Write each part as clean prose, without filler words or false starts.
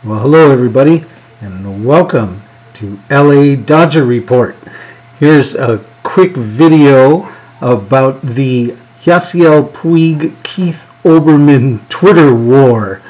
Well, hello everybody, and welcome to LA Dodger Report. Here's a quick video about the Yasiel Puig Keith Olbermann Twitter war.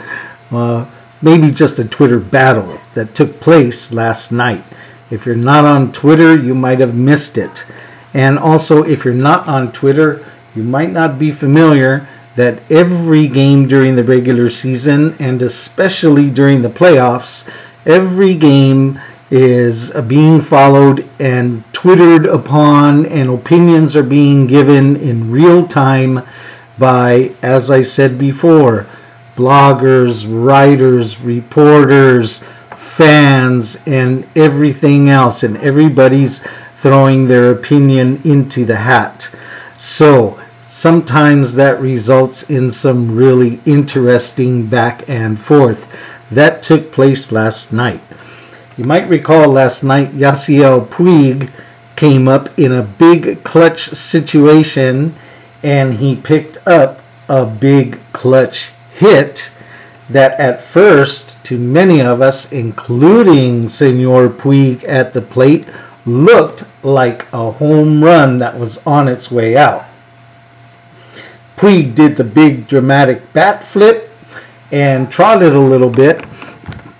Maybe just a Twitter battle that took place last night. If you're not on Twitter, you might have missed it. And also, if you're not on Twitter, you might not be familiar that every game during the regular season, and especially during the playoffs, every game is being followed and twittered upon, and opinions are being given in real time by, as I said before, bloggers, writers, reporters, fans, and everything else, and everybody's throwing their opinion into the hat. So sometimes that results in some really interesting back and forth. That took place last night. You might recall last night Yasiel Puig came up in a big clutch situation and he picked up a big clutch hit that at first, to many of us, including Senor Puig at the plate, looked like a home run that was on its way out. Puig did the big dramatic bat flip and trotted a little bit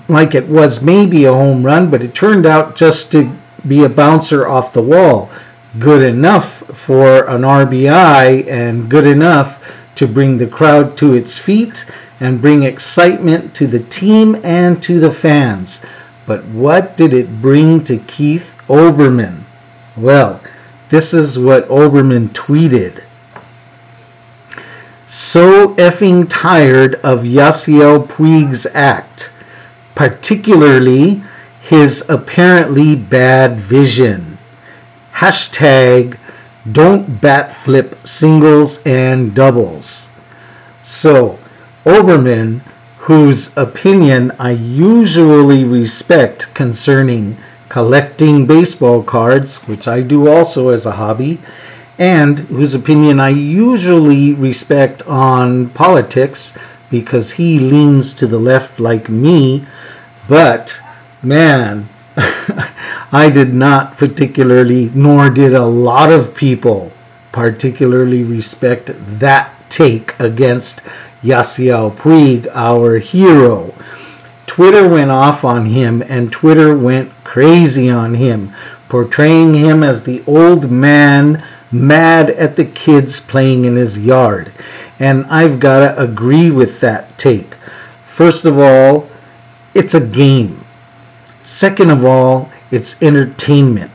like it was maybe a home run, but it turned out just to be a bouncer off the wall. Good enough for an RBI and good enough to bring the crowd to its feet and bring excitement to the team and to the fans. But what did it bring to Keith Olbermann? Well, this is what Olbermann tweeted. So effing tired of Yasiel Puig's act, particularly his apparently bad vision. Hashtag don't bat flip singles and doubles. So Olbermann, whose opinion I usually respect concerning collecting baseball cards, which I do also as a hobby, and whose opinion I usually respect on politics because he leans to the left like me, but man, I did not particularly, nor did a lot of people particularly respect that take against Yasiel Puig, our hero. Twitter went off on him, and Twitter went crazy on him, portraying him as the old man mad at the kids playing in his yard. And I've got to agree with that take. First of all, it's a game. Second of all, it's entertainment.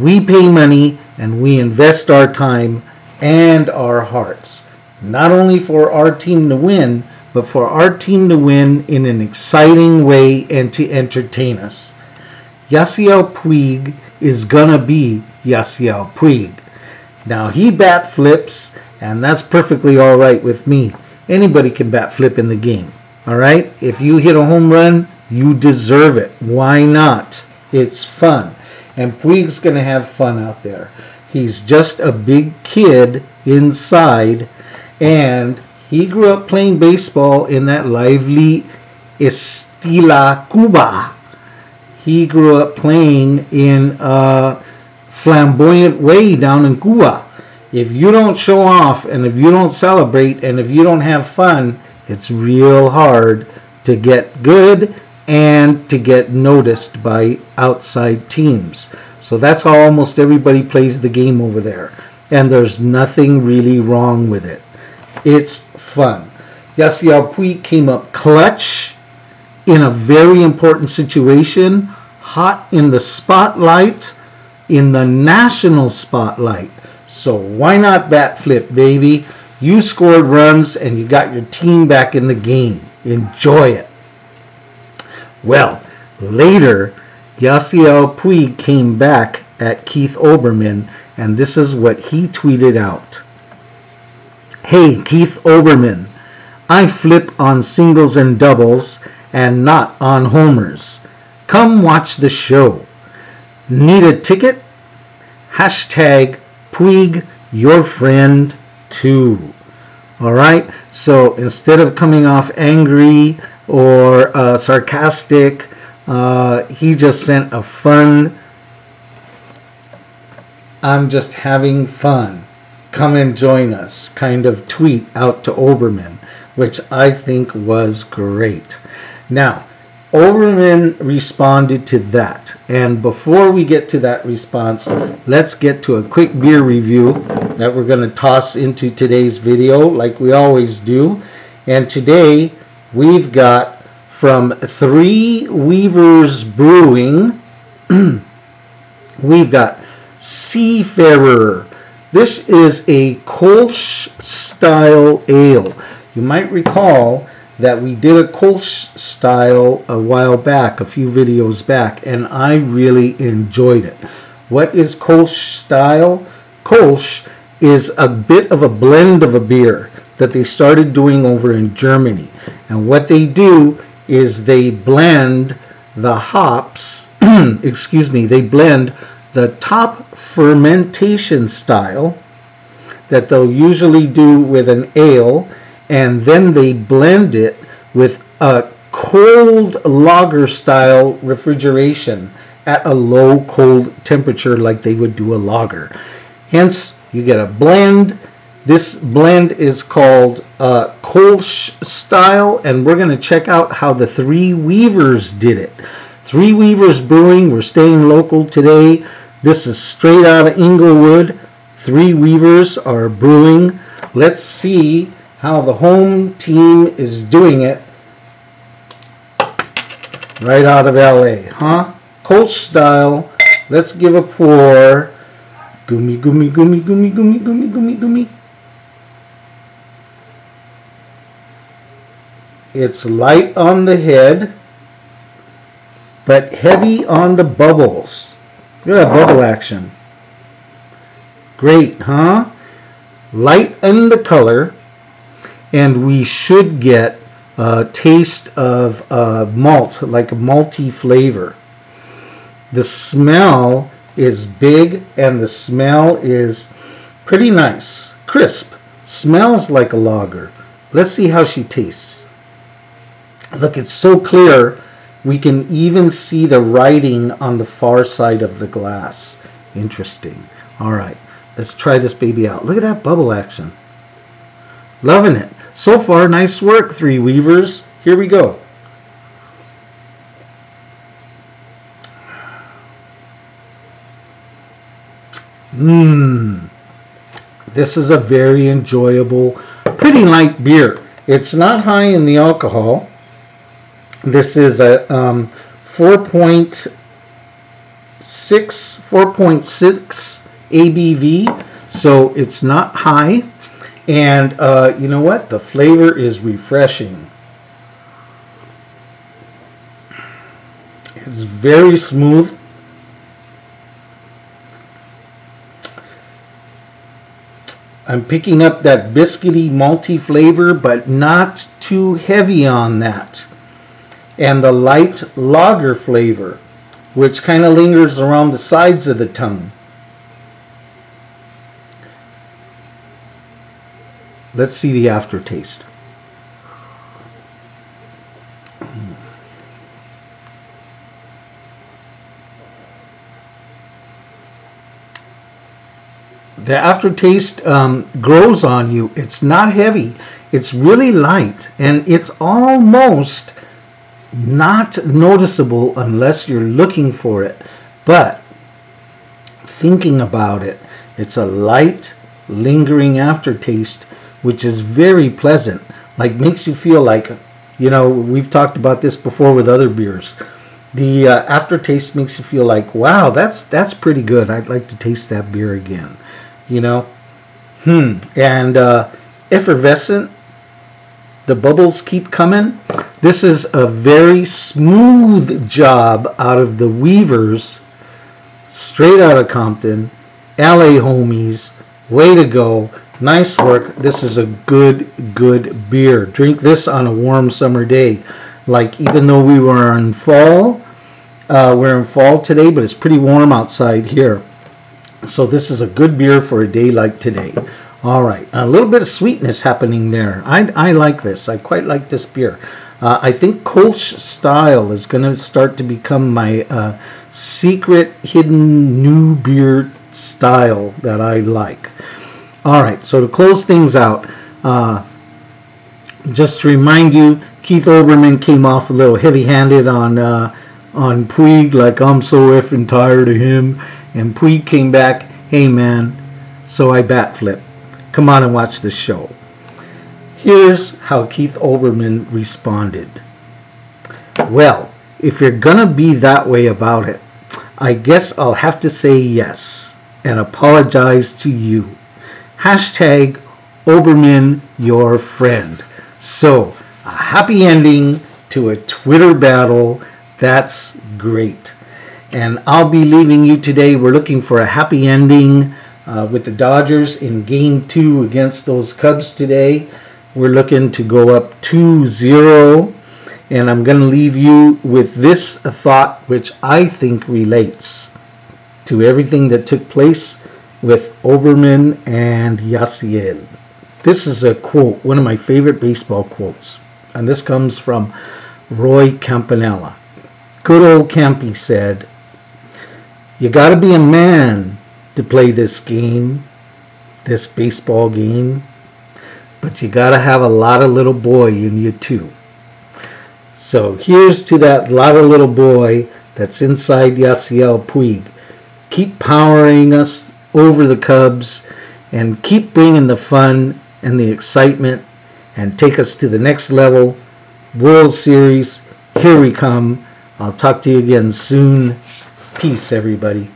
We pay money and we invest our time and our hearts, not only for our team to win, but for our team to win in an exciting way and to entertain us. Yasiel Puig is gonna be Yasiel Puig. Now, he bat flips, and that's perfectly all right with me. Anybody can bat flip in the game, all right? If you hit a home run, you deserve it. Why not? It's fun, and Puig's going to have fun out there. He's just a big kid inside, and he grew up playing baseball in that lively Estila Cuba. He grew up playing in flamboyant way down in Cuba. If you don't show off, and if you don't celebrate, and if you don't have fun, it's real hard to get good and to get noticed by outside teams. So that's how almost everybody plays the game over there, and there's nothing really wrong with it. It's fun. Yasiel Puig came up clutch in a very important situation, hot in the spotlight, in the national spotlight. So why not bat flip, baby? You scored runs and you got your team back in the game. Enjoy it. Well, later, Yasiel Puig came back at Keith Olbermann, and this is what he tweeted out. Hey, Keith Olbermann, I flip on singles and doubles and not on homers. Come watch the show. Need a ticket? Hashtag Puig, your friend too. All right, so instead of coming off angry or sarcastic. He just sent a fun, I'm just having fun, come and join us kind of tweet out to Olbermann, which I think was great. Now, Olbermann responded to that, and before we get to that response, let's get to a quick beer review that we're going to toss into today's video like we always do. And today we've got from Three Weavers Brewing, we've got Seafarer. This is a Kolsch style ale. You might recall that we did a Kolsch style a while back, a few videos back, and I really enjoyed it. What is Kolsch style? Kolsch is a bit of a blend of a beer that they started doing over in Germany. And what they do is they blend the hops, excuse me, they blend the top fermentation style that they'll usually do with an ale, and then they blend it with a cold lager style refrigeration at a low cold temperature like they would do a lager. Hence, you get a blend. This blend is called Kolsch style, and we're going to check out how the Three Weavers did it. Three Weavers Brewing, we're staying local today. This is straight out of Inglewood. Three Weavers are brewing. Let's see how the home team is doing it right out of LA, huh? Kolsch style. Let's give a pour. Gummy, gummy, gummy, gummy, gummy, gummy, gummy, gummy. It's light on the head, but heavy on the bubbles. Look at that bubble action. Great, huh? Light in the color, and we should get a taste of malt, like a malty flavor. The smell is big, and the smell is pretty nice. Crisp. Smells like a lager. Let's see how she tastes. Look, it's so clear. We can even see the writing on the far side of the glass. Interesting. All right, let's try this baby out. Look at that bubble action. Loving it. So far, nice work, Three Weavers. Here we go. This is a very enjoyable, pretty light beer. It's not high in the alcohol. This is a 4.6 ABV, so it's not high. And you know what? The flavor is refreshing. It's very smooth. I'm picking up that biscuity, malty flavor, but not too heavy on that. And the light lager flavor, which kind of lingers around the sides of the tongue. Let's see the aftertaste. The aftertaste grows on you. It's not heavy. It's really light, and it's almost not noticeable unless you're looking for it. But thinking about it, it's a light, lingering aftertaste, which is very pleasant. Like, makes you feel like, you know, we've talked about this before with other beers. The aftertaste makes you feel like, wow, that's pretty good. I'd like to taste that beer again. You know, and effervescent. The bubbles keep coming. This is a very smooth job out of the Weavers, straight out of Compton, LA homies. Way to go. Nice work. This is a good beer. Drink this on a warm summer day. Like, even though we were in fall, we're in fall today, but it's pretty warm outside here. So this is a good beer for a day like today. All right, a little bit of sweetness happening there. I like this. I quite like this beer. I think Kolsch style is going to start to become my secret hidden new beer style that I like. All right, so to close things out, just to remind you, Keith Olbermann came off a little heavy-handed on Puig, like I'm so effing tired of him, and Puig came back, hey man, so I bat flip. Come on and watch the show. Here's how Keith Olbermann responded. Well, if you're gonna be that way about it, I guess I'll have to say yes and apologize to you. Hashtag Olbermann, your friend. So, a happy ending to a Twitter battle. That's great. And I'll be leaving you today. We're looking for a happy ending with the Dodgers in Game 2 against those Cubs today. We're looking to go up 2-0. And I'm going to leave you with this thought, which I think relates to everything that took place with Olbermann and Yasiel. This is a quote, one of my favorite baseball quotes. And this comes from Roy Campanella. Good old Campy said, "You got to be a man to play this game, this baseball game, but you got to have a lot of little boy in you too." So here's to that lot of little boy that's inside Yasiel Puig. Keep powering us over the Cubs and keep bringing the fun and the excitement and take us to the next level. World Series, here we come. I'll talk to you again soon. Peace, everybody.